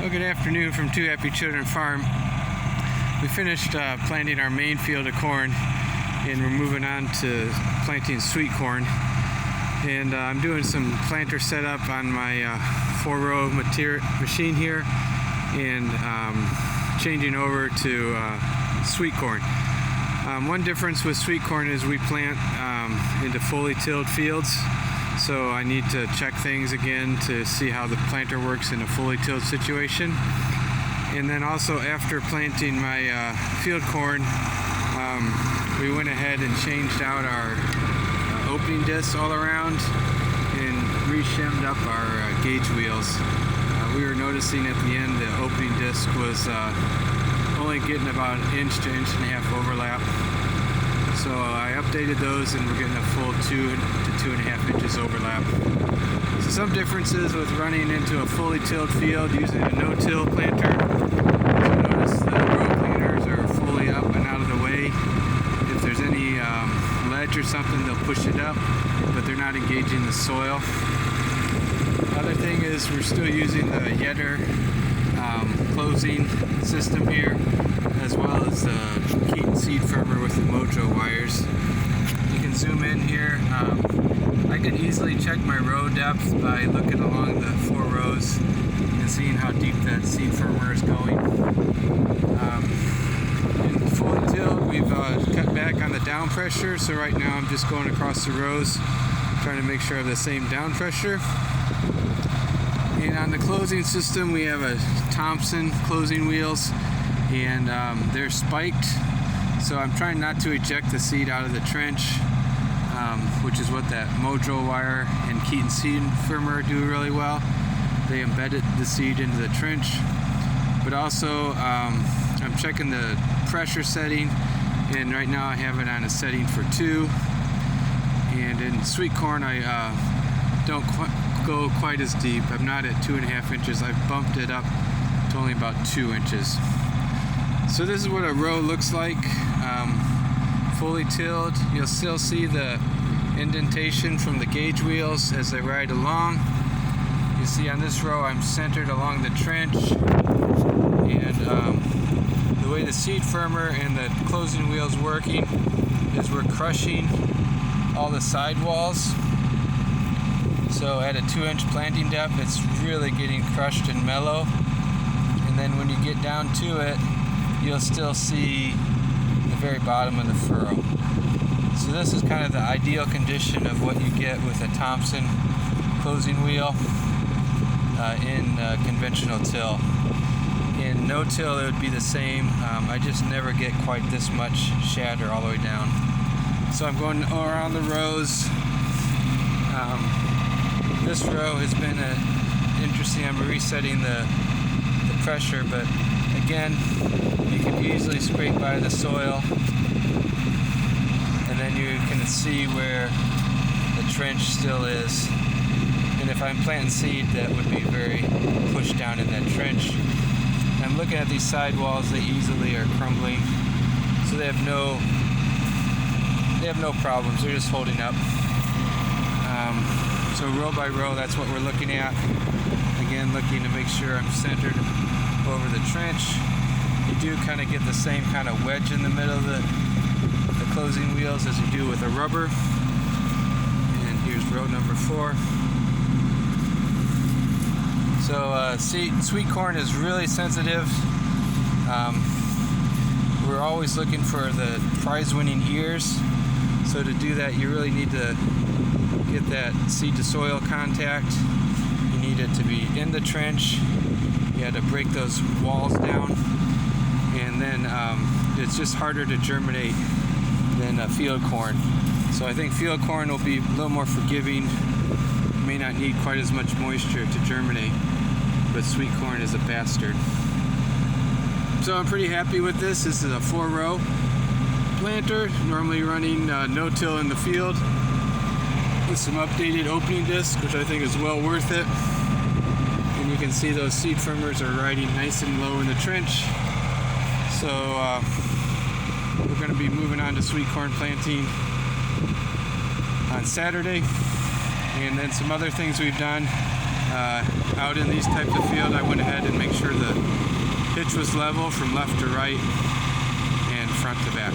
Well, good afternoon from Two Happy Children Farm. We finished planting our main field of corn, and we're moving on to planting sweet corn. And I'm doing some planter setup on my 4-row machine here, and changing over to sweet corn. One difference with sweet corn is we plant into fully tilled fields. So I need to check things again to see how the planter works in a fully tilled situation. And then also after planting my field corn, we went ahead and changed out our opening discs all around and re-shimmed up our gauge wheels. We were noticing at the end the opening disc was only getting about an inch to inch and a half overlap. So I updated those, and we're getting a full 2 to 2.5 inches overlap. So some differences with running into a fully tilled field using a no-till planter. So notice the row planters are fully up and out of the way. If there's any ledge or something, they'll push it up, but they're not engaging the soil. Other thing is we're still using the Yetter closing system here, as well as the Keaton seed firmer with the Mojo wires. You can zoom in here. I can easily check my row depth by looking along the 4 rows and seeing how deep that seed firmer is going. In fully tilled, we've cut back on the down pressure, so right now I'm just going across the rows trying to make sure I have the same down pressure. And on the closing system, we have a Thompson closing wheels, and they're spiked, so I'm trying not to eject the seed out of the trench, which is what that Mojo wire and Keaton seed firmer do really well. They embedded the seed into the trench. But also I'm checking the pressure setting, and right now I have it on a setting for 2. And in sweet corn I don't go quite as deep. I'm not at 2.5 inches. I've bumped it up to only about 2 inches. So this is what a row looks like, fully tilled. You'll still see the indentation from the gauge wheels as they ride along. You see on this row I'm centered along the trench, and the way the seed firmer and the closing wheels working is we're crushing all the sidewalls. So at a 2-inch planting depth, it's really getting crushed and mellow. And then when you get down to it, you'll still see the very bottom of the furrow. So this is kind of the ideal condition of what you get with a Thompson closing wheel in conventional till. In no-till, it would be the same. I just never get quite this much shatter all the way down. So I'm going around the rows. This row has been interesting. I'm resetting the pressure, but again, you can easily scrape by the soil, and then you can see where the trench still is. And if I'm planting seed, that would be very pushed down in that trench. I'm looking at these sidewalls; they easily are crumbling, so they have no problems. They're just holding up. So row by row, that's what we're looking at. Again, looking to make sure I'm centered over the trench. You do kind of get the same kind of wedge in the middle of the closing wheels as you do with a rubber. And here's row number 4. So sweet corn is really sensitive. We're always looking for the prize-winning ears. So to do that, you really need to get that seed to soil contact. You need it to be in the trench. You had to break those walls down, and then it's just harder to germinate than field corn. So I think field corn will be a little more forgiving. You may not need quite as much moisture to germinate, but sweet corn is a bastard. So I'm pretty happy with this. This is a 4-row planter, normally running no-till in the field, with some updated opening discs, which I think is well worth it. And you can see those seed firmers are riding nice and low in the trench. So we're going to be moving on to sweet corn planting on Saturday. And then some other things we've done. out in these types of field, I went ahead and make sure the hitch was level from left to right and front to back.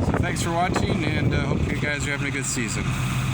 So thanks for watching, and hope you guys are having a good season.